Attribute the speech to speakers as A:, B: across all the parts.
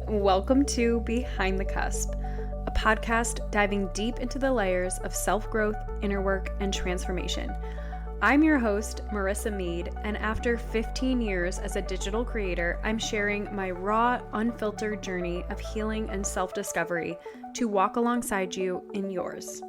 A: Welcome to Behind the Cusp, a podcast diving deep into the layers of self-growth, inner work, and transformation. I'm your host, Marissa Mead, and after 15 years as a digital creator, I'm sharing my raw, unfiltered journey of healing and self-discovery to walk alongside you in yours.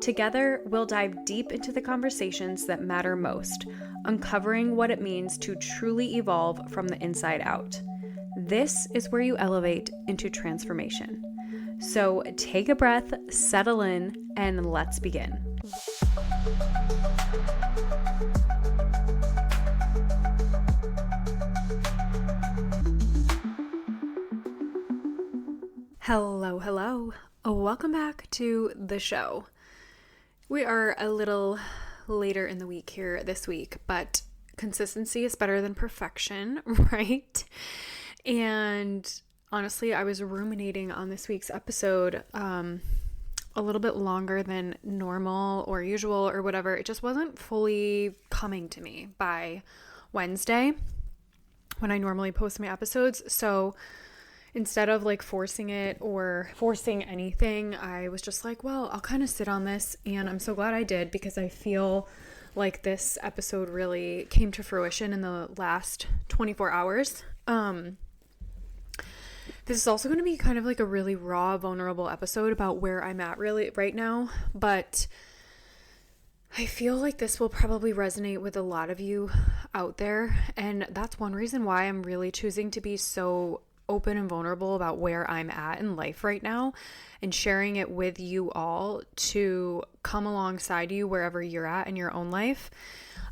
A: Together, we'll dive deep into the conversations that matter most, uncovering what it means to truly evolve from the inside out. This is where you elevate into transformation. So take a breath, settle in, and let's begin. Hello. Welcome back to the show. We are a little later in the week here this week, but consistency is better than perfection, right? And honestly, I was ruminating on this week's episode a little bit longer than normal or usual or whatever. It just wasn't fully coming to me by Wednesday when I normally post my episodes. So instead of like forcing it or forcing anything, I was just like, well, I'll kind of sit on this. And I'm so glad I did, because I feel like this episode really came to fruition in the last 24 hours. This is also going to be kind of like a really raw, vulnerable episode about where I'm at really right now, but I feel like this will probably resonate with a lot of you out there, and that's one reason why I'm really choosing to be so open and vulnerable about where I'm at in life right now and sharing it with you all to come alongside you wherever you're at in your own life.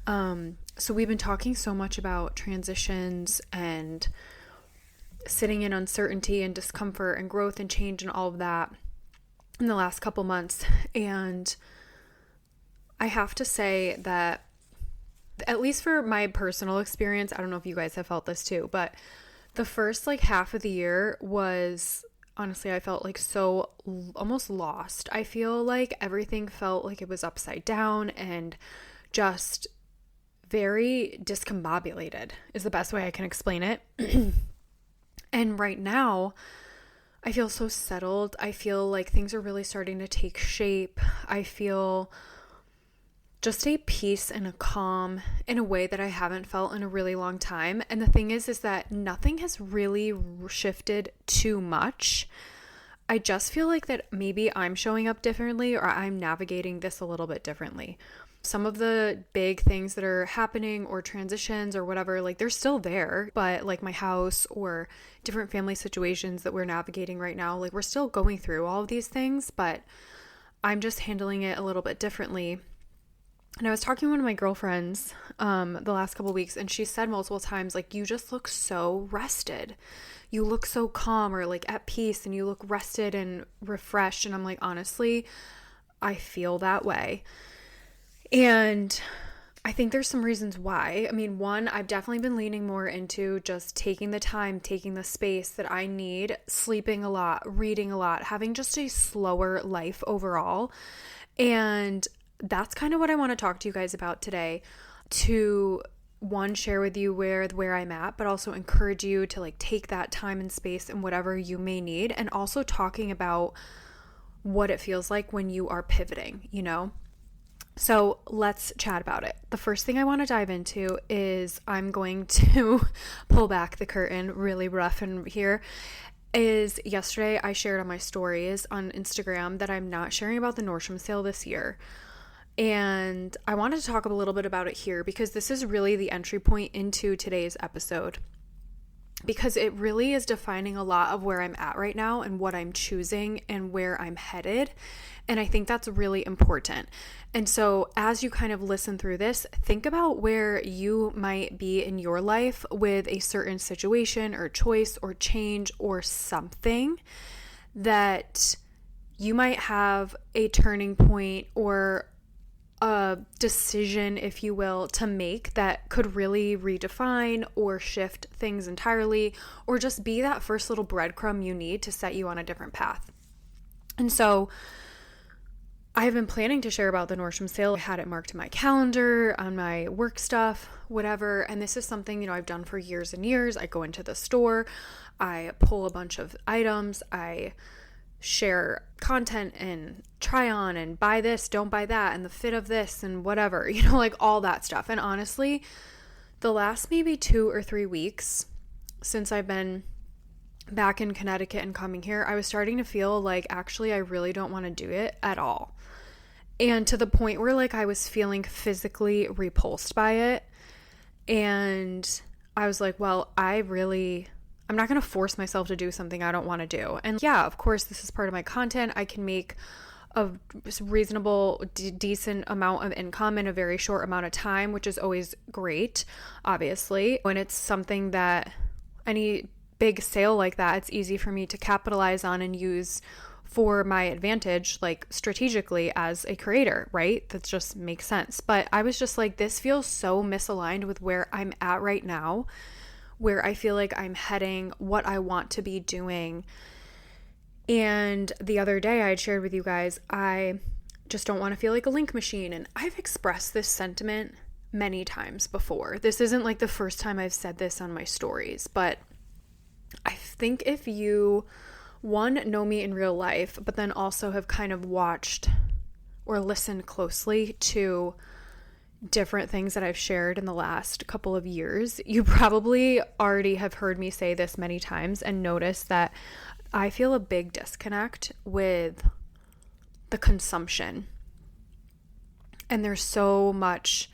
A: So we've been talking so much about transitions and sitting in uncertainty and discomfort and growth and change and all of that in the last couple months. And I have to say that, at least for my personal experience, I don't know if you guys have felt this too, but the first like half of the year was, honestly, I felt like so almost lost. I feel like everything felt like it was upside down and just very discombobulated is the best way I can explain it. And right now, I feel so settled. I feel like things are really starting to take shape. I feel just a peace and a calm in a way that I haven't felt in a really long time. And the thing is that nothing has really shifted too much. I just feel like that maybe I'm showing up differently, or I'm navigating this a little bit differently. Some of the big things that are happening or transitions or whatever, like they're still there, but like my house or different family situations that we're navigating right now, like we're still going through all of these things, but I'm just handling it a little bit differently. And I was talking to one of my girlfriends the last couple of weeks, and she said multiple times, like, you just look so rested. You look so calm or like at peace, and you look rested and refreshed. And I'm like, honestly, I feel that way. And I think there's some reasons why. I mean, one, I've definitely been leaning more into just taking the time, taking the space that I need, sleeping a lot, reading a lot, having just a slower life overall. And that's kind of what I want to talk to you guys about today, to one, share with you where I'm at, but also encourage you to like take that time and space and whatever you may need, and also talking about what it feels like when you are pivoting, you know? So let's chat about it. The first thing I want to dive into is I'm going to pull back the curtain really rough in here. Is yesterday I shared on my stories on Instagram that I'm not sharing about the Nordstrom sale this year. And I wanted to talk a little bit about it here because this is really the entry point into today's episode, because it really is defining a lot of where I'm at right now and what I'm choosing and where I'm headed. And I think that's really important. And so as you kind of listen through this, think about where you might be in your life with a certain situation or choice or change or something that you might have a turning point or a decision, if you will, to make that could really redefine or shift things entirely, or just be that first little breadcrumb you need to set you on a different path. And so I've been planning to share about the Nordstrom sale. I had it marked in my calendar, on my work stuff, whatever. And this is something, I've done for years and years. I go into the store, I pull a bunch of items, I share content and try on and buy this, don't buy that, and the fit of this and whatever, like all that stuff. And honestly, the last maybe 2 or 3 weeks since I've been back in Connecticut and coming here, I was starting to feel like actually I really don't want to do it at all. And to the point where like I was feeling physically repulsed by it. And I was like, well, I'm not going to force myself to do something I don't want to do. And yeah, of course, this is part of my content. I can make a reasonable, decent amount of income in a very short amount of time, which is always great, obviously. When it's something that any big sale like that, it's easy for me to capitalize on and use for my advantage, like strategically as a creator, right? That just makes sense. But I was just like, this feels so misaligned with where I'm at right now, where I feel like I'm heading, what I want to be doing. And the other day I had shared with you guys, I just don't want to feel like a link machine. And I've expressed this sentiment many times before. This isn't like the first time I've said this on my stories, but I think if you know me in real life, but then also have kind of watched or listened closely to different things that I've shared in the last couple of years, you probably already have heard me say this many times and notice that I feel a big disconnect with the consumption. And there's so much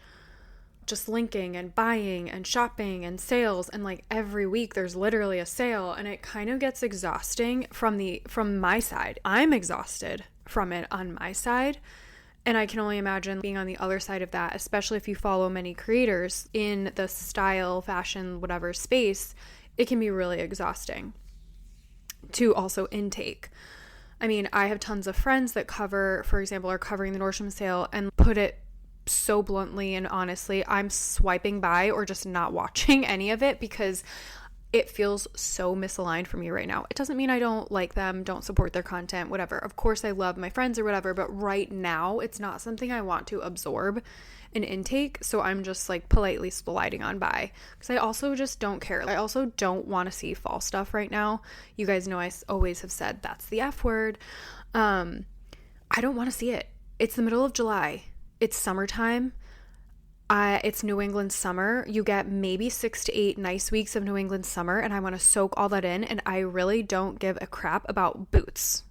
A: just linking and buying and shopping and sales, and like every week there's literally a sale, and it kind of gets exhausting from my side. I'm exhausted from it on my side, and I can only imagine being on the other side of that, especially if you follow many creators in the style, fashion, whatever space. It can be really exhausting to also intake. I mean, I have tons of friends that for example, are covering the Nordstrom sale, and put it so bluntly and honestly, I'm swiping by or just not watching any of it because it feels so misaligned for me right now. It doesn't mean I don't like them, don't support their content, whatever. Of course, I love my friends or whatever, but right now it's not something I want to absorb and intake. So I'm just like politely sliding on by because I also just don't care. I also don't want to see fall stuff right now. You guys know I always have said that's the F word. I don't want to see it. It's the middle of July. It's summertime. It's New England summer. You get maybe 6 to 8 nice weeks of New England summer, and I want to soak all that in, and I really don't give a crap about boots.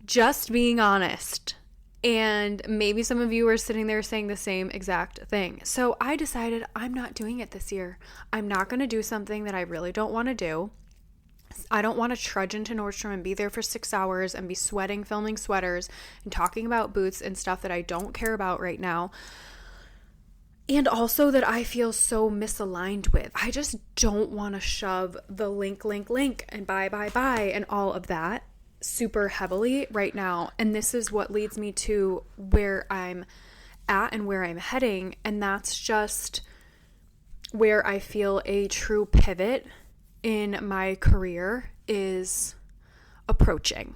A: Just being honest. And maybe some of you are sitting there saying the same exact thing. So I decided I'm not doing it this year. I'm not going to do something that I really don't want to do. I don't want to trudge into Nordstrom and be there for 6 hours and be sweating, filming sweaters and talking about boots and stuff that I don't care about right now. And also that I feel so misaligned with. I just don't want to shove the link and buy and all of that super heavily right now. And this is what leads me to where I'm at and where I'm heading. And that's just where I feel a true pivot in my career is approaching.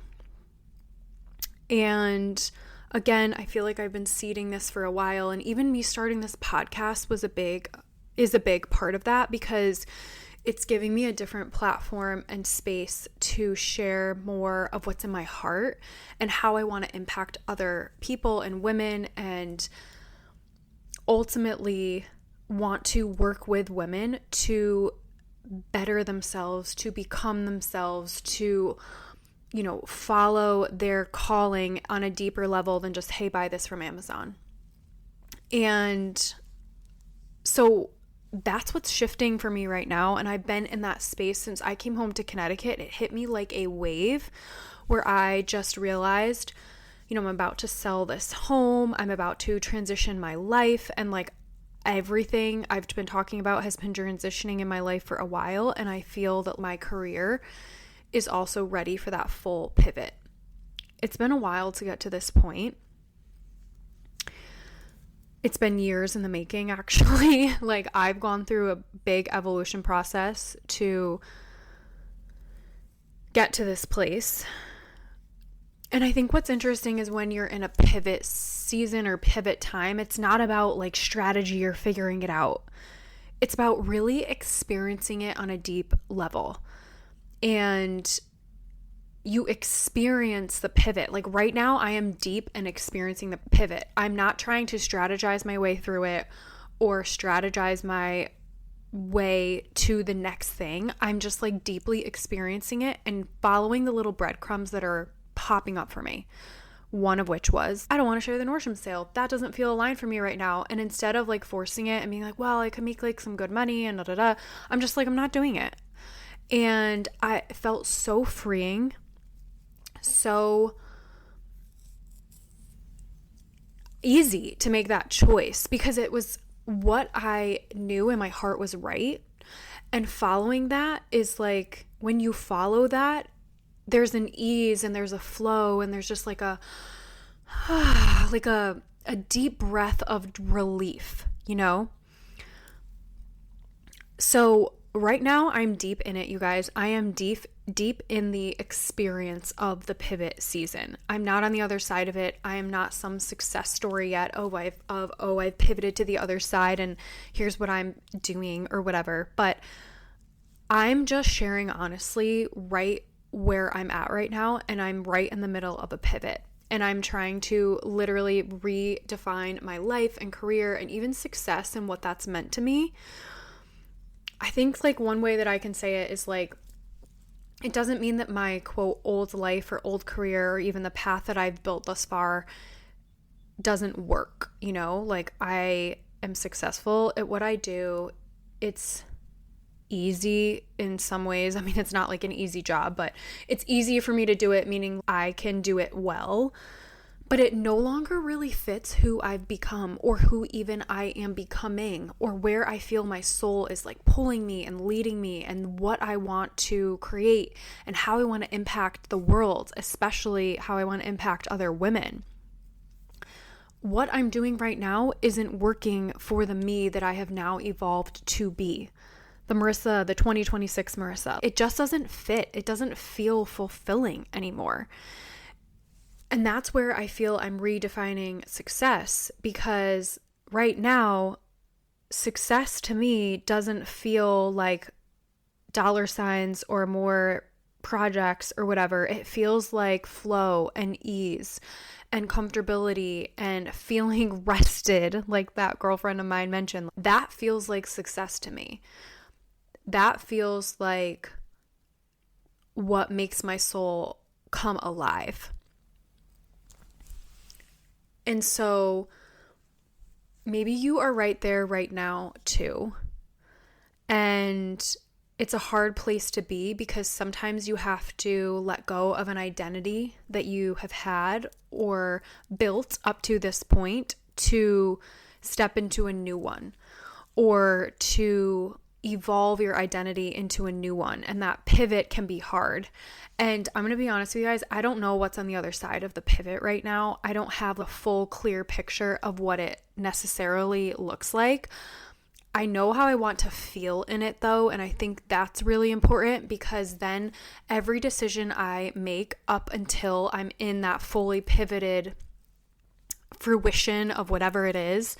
A: And again, I feel like I've been seeding this for a while, and even me starting this podcast is a big part of that, because it's giving me a different platform and space to share more of what's in my heart and how I want to impact other people and women, and ultimately want to work with women to better themselves, to become themselves, to, follow their calling on a deeper level than just, hey, buy this from Amazon. And so that's what's shifting for me right now. And I've been in that space since I came home to Connecticut. It hit me like a wave where I just realized, I'm about to sell this home. I'm about to transition my life, and like everything I've been talking about has been transitioning in my life for a while, and I feel that my career is also ready for that full pivot. It's been a while to get to this point. It's been years in the making, actually. Like, I've gone through a big evolution process to get to this place. And I think what's interesting is when you're in a pivot season or pivot time, it's not about like strategy or figuring it out. It's about really experiencing it on a deep level. And you experience the pivot. Like right now, I am deep in experiencing the pivot. I'm not trying to strategize my way through it or strategize my way to the next thing. I'm just like deeply experiencing it and following the little breadcrumbs that are popping up for me. One of which was, I don't want to share the Nordstrom sale. That doesn't feel aligned for me right now. And instead of like forcing it and being like, well, I could make like some good money and I'm just like, I'm not doing it. And I felt so freeing, so easy to make that choice because it was what I knew and my heart was right. And following that is like, when you follow that, there's an ease and there's a flow and there's just like a like a deep breath of relief, you know? So right now I'm deep in it, you guys. I am deep in the experience of the pivot season. I'm not on the other side of it. I am not some success story yet. I've pivoted to the other side and here's what I'm doing or whatever. But I'm just sharing honestly right where I'm at right now, and I'm right in the middle of a pivot, and I'm trying to literally redefine my life and career and even success and what that's meant to me. I think like one way that I can say it is like, it doesn't mean that my quote old life or old career or even the path that I've built thus far doesn't work, you know? Like I am successful at what I do. It's easy in some ways. I mean, it's not like an easy job, but it's easy for me to do it, meaning I can do it well, but it no longer really fits who I've become or who even I am becoming or where I feel my soul is like pulling me and leading me and what I want to create and how I want to impact the world, especially how I want to impact other women. What I'm doing right now isn't working for the me that I have now evolved to be. The Marissa, the 2026 Marissa. It just doesn't fit. It doesn't feel fulfilling anymore. And that's where I feel I'm redefining success, because right now, success to me doesn't feel like dollar signs or more projects or whatever. It feels like flow and ease and comfortability and feeling rested, like that girlfriend of mine mentioned. That feels like success to me. That feels like what makes my soul come alive. And so maybe you are right there right now too. And it's a hard place to be because sometimes you have to let go of an identity that you have had or built up to this point to step into a new one or to evolve your identity into a new one. And that pivot can be hard. And I'm going to be honest with you guys, I don't know what's on the other side of the pivot right now. I don't have a full clear picture of what it necessarily looks like. I know how I want to feel in it though, and I think that's really important because then every decision I make up until I'm in that fully pivoted fruition of whatever it is,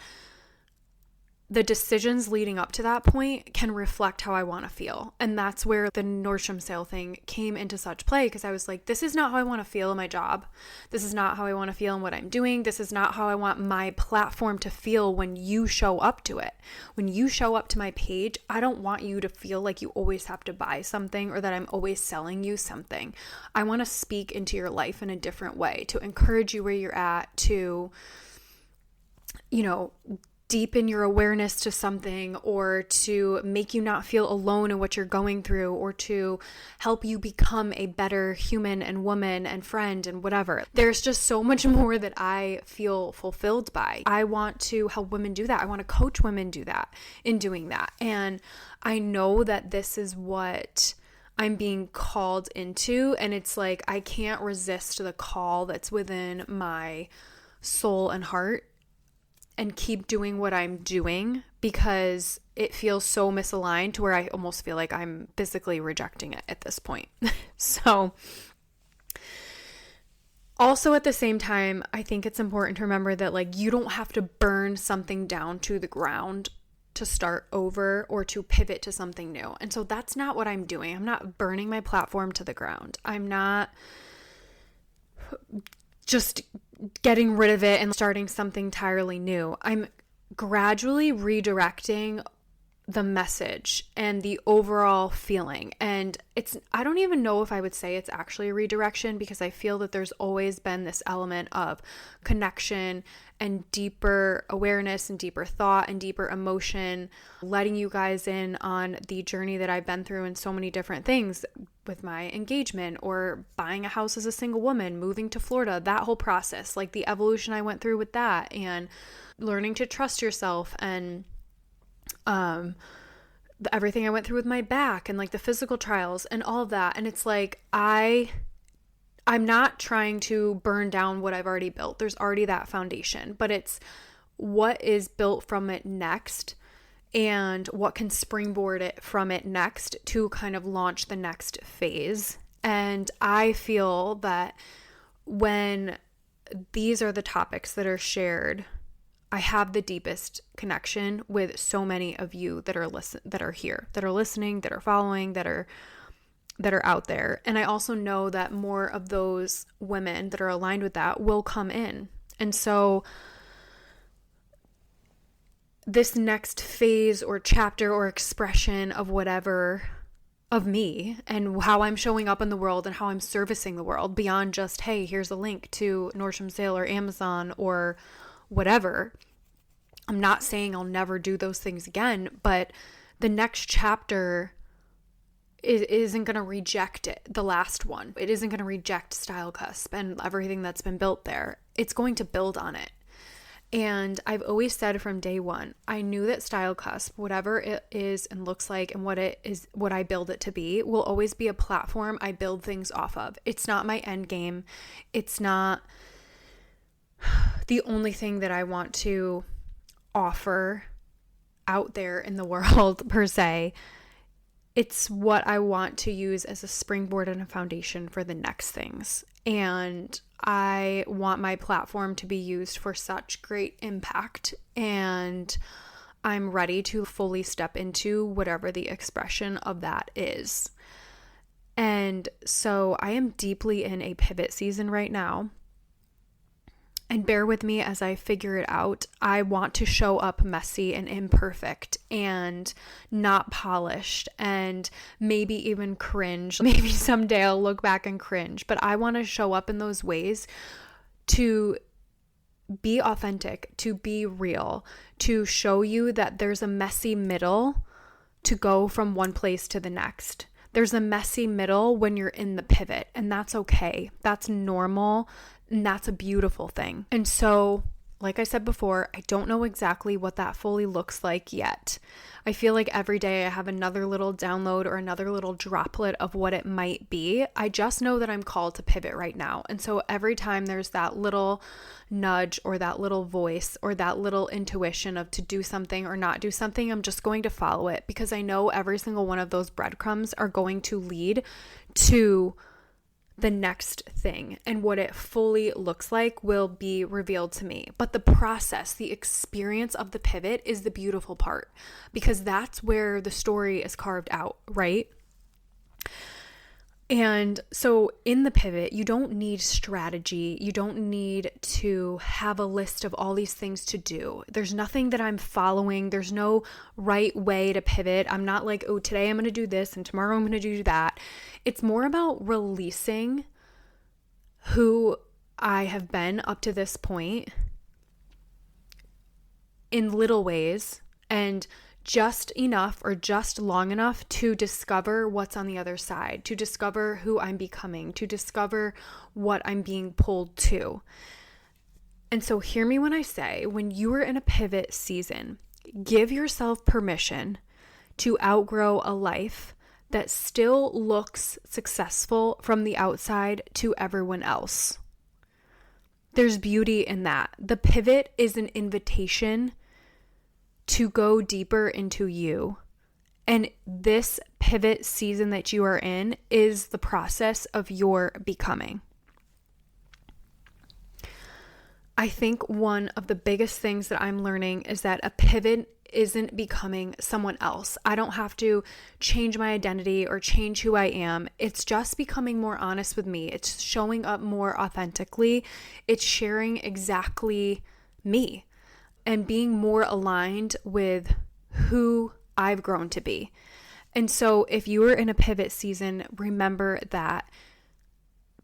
A: the decisions leading up to that point can reflect how I want to feel. And that's where the Nordstrom sale thing came into such play, because I was like, this is not how I want to feel in my job. This is not how I want to feel in what I'm doing. This is not how I want my platform to feel when you show up to it. When you show up to my page, I don't want you to feel like you always have to buy something or that I'm always selling you something. I want to speak into your life in a different way, to encourage you where you're at, to, you know, deepen your awareness to something, or to make you not feel alone in what you're going through, or to help you become a better human and woman and friend and whatever. There's just so much more that I feel fulfilled by. I want to help women do that. I want to coach women do that in doing that. And I know that this is what I'm being called into, and it's like I can't resist the call that's within my soul and heart and keep doing what I'm doing, because it feels so misaligned to where I almost feel like I'm physically rejecting it at this point. So Also, at the same time, I think it's important to remember that like you don't have to burn something down to the ground to start over or to pivot to something new. And so that's not what I'm doing. I'm not burning my platform to the ground. I'm not just getting rid of it and starting something entirely new. I'm gradually redirecting the message and the overall feeling. And I don't even know if I would say it's actually a redirection, because I feel that there's always been this element of connection and deeper awareness and deeper thought and deeper emotion, letting you guys in on the journey that I've been through in so many different things with my engagement or buying a house as a single woman, moving to Florida, that whole process, like the evolution I went through with that, and learning to trust yourself, and everything I went through with my back, and like the physical trials and all of that. And it's like, I'm not trying to burn down what I've already built. There's already that foundation, but it's what is built from it next and what can springboard it from it next to kind of launch the next phase. And I feel that when these are the topics that are shared, I have the deepest connection with so many of you that are here, that are listening, that are following, that are out there. And I also know that more of those women that are aligned with that will come in. And so this next phase or chapter or expression of whatever of me and how I'm showing up in the world and how I'm servicing the world beyond just, hey, here's a link to Nordstrom sale or Amazon or whatever. I'm not saying I'll never do those things again, but the next chapter isn't going to reject the last one. It isn't going to reject Style Cusp and everything that's been built there. It's going to build on it. And I've always said from day one, I knew that Style Cusp, whatever it is and looks like and what it is, what I build it to be, will always be a platform I build things off of. It's not my end game. It's not the only thing that I want to offer out there in the world per se. It's what I want to use as a springboard and a foundation for the next things. And I want my platform to be used for such great impact. And I'm ready to fully step into whatever the expression of that is. And so I am deeply in a pivot season right now. And bear with me as I figure it out. I want to show up messy and imperfect and not polished and maybe even cringe. Maybe someday I'll look back and cringe, but I want to show up in those ways to be authentic, to be real, to show you that there's a messy middle to go from one place to the next. There's a messy middle when you're in the pivot, and that's okay. That's normal. And that's a beautiful thing. And so, like I said before, I don't know exactly what that fully looks like yet. I feel like every day I have another little download or another little droplet of what it might be. I just know that I'm called to pivot right now. And so every time there's that little nudge or that little voice or that little intuition of to do something or not do something, I'm just going to follow it, because I know every single one of those breadcrumbs are going to lead to the next thing, and what it fully looks like will be revealed to me. But the process, the experience of the pivot is the beautiful part, because that's where the story is carved out, right? And so in the pivot, you don't need strategy. You don't need to have a list of all these things to do. There's nothing that I'm following. There's no right way to pivot. I'm not like, oh, today I'm going to do this and tomorrow I'm going to do that. It's more about releasing who I have been up to this point in little ways, and just enough or just long enough to discover what's on the other side, to discover who I'm becoming, to discover what I'm being pulled to. And so hear me when I say, when you are in a pivot season, give yourself permission to outgrow a life that still looks successful from the outside to everyone else. There's beauty in that. The pivot is an invitation to go deeper into you. And this pivot season that you are in is the process of your becoming. I think one of the biggest things that I'm learning is that a pivot isn't becoming someone else. I don't have to change my identity or change who I am. It's just becoming more honest with me. It's showing up more authentically. It's sharing exactly me and being more aligned with who I've grown to be. And so if you are in a pivot season, remember that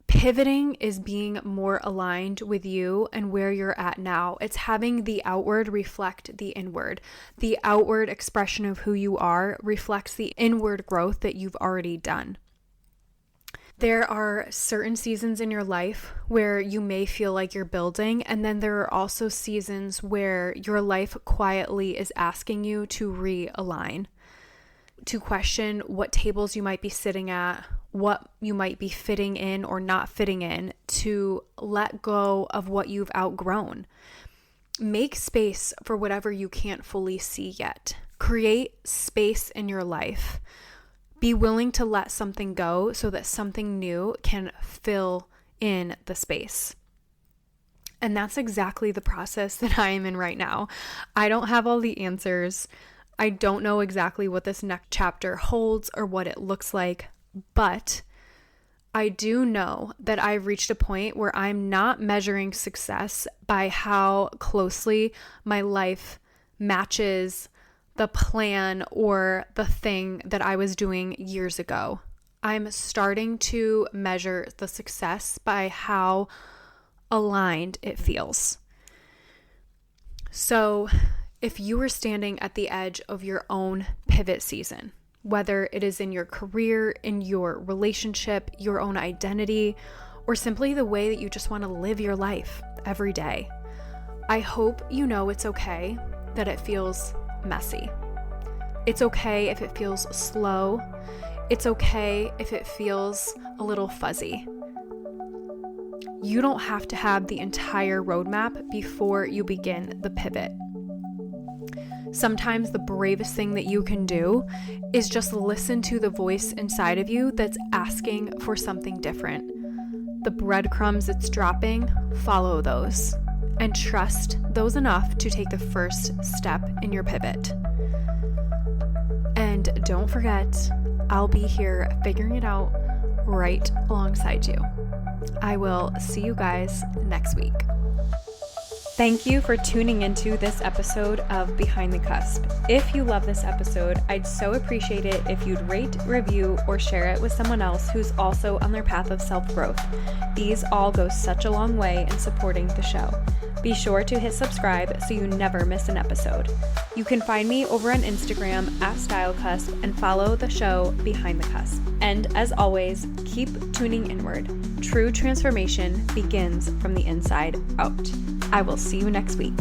A: pivoting is being more aligned with you and where you're at now. It's having the outward reflect the inward. The outward expression of who you are reflects the inward growth that you've already done. There are certain seasons in your life where you may feel like you're building, and then there are also seasons where your life quietly is asking you to realign, to question what tables you might be sitting at, what you might be fitting in or not fitting in, to let go of what you've outgrown. Make space for whatever you can't fully see yet. Create space in your life. Be willing to let something go so that something new can fill in the space. And that's exactly the process that I am in right now. I don't have all the answers. I don't know exactly what this next chapter holds or what it looks like, but I do know that I've reached a point where I'm not measuring success by how closely my life matches the plan or the thing that I was doing years ago. I'm starting to measure the success by how aligned it feels. So if you are standing at the edge of your own pivot season, whether it is in your career, in your relationship, your own identity, or simply the way that you just want to live your life every day, I hope you know it's okay that it feels messy. It's okay if it feels slow. It's okay if it feels a little fuzzy. You don't have to have the entire roadmap before you begin the pivot. Sometimes the bravest thing that you can do is just listen to the voice inside of you that's asking for something different. The breadcrumbs it's dropping, follow those, and trust those enough to take the first step in your pivot. And don't forget, I'll be here figuring it out right alongside you. I will see you guys next week. Thank you for tuning into this episode of Behind the Cusp. If you love this episode, I'd so appreciate it if you'd rate, review, or share it with someone else who's also on their path of self-growth. These all go such a long way in supporting the show. Be sure to hit subscribe so you never miss an episode. You can find me over on Instagram @StyleCusp and follow the show Behind the Cusp. And as always, keep tuning inward. True transformation begins from the inside out. I will see you next week.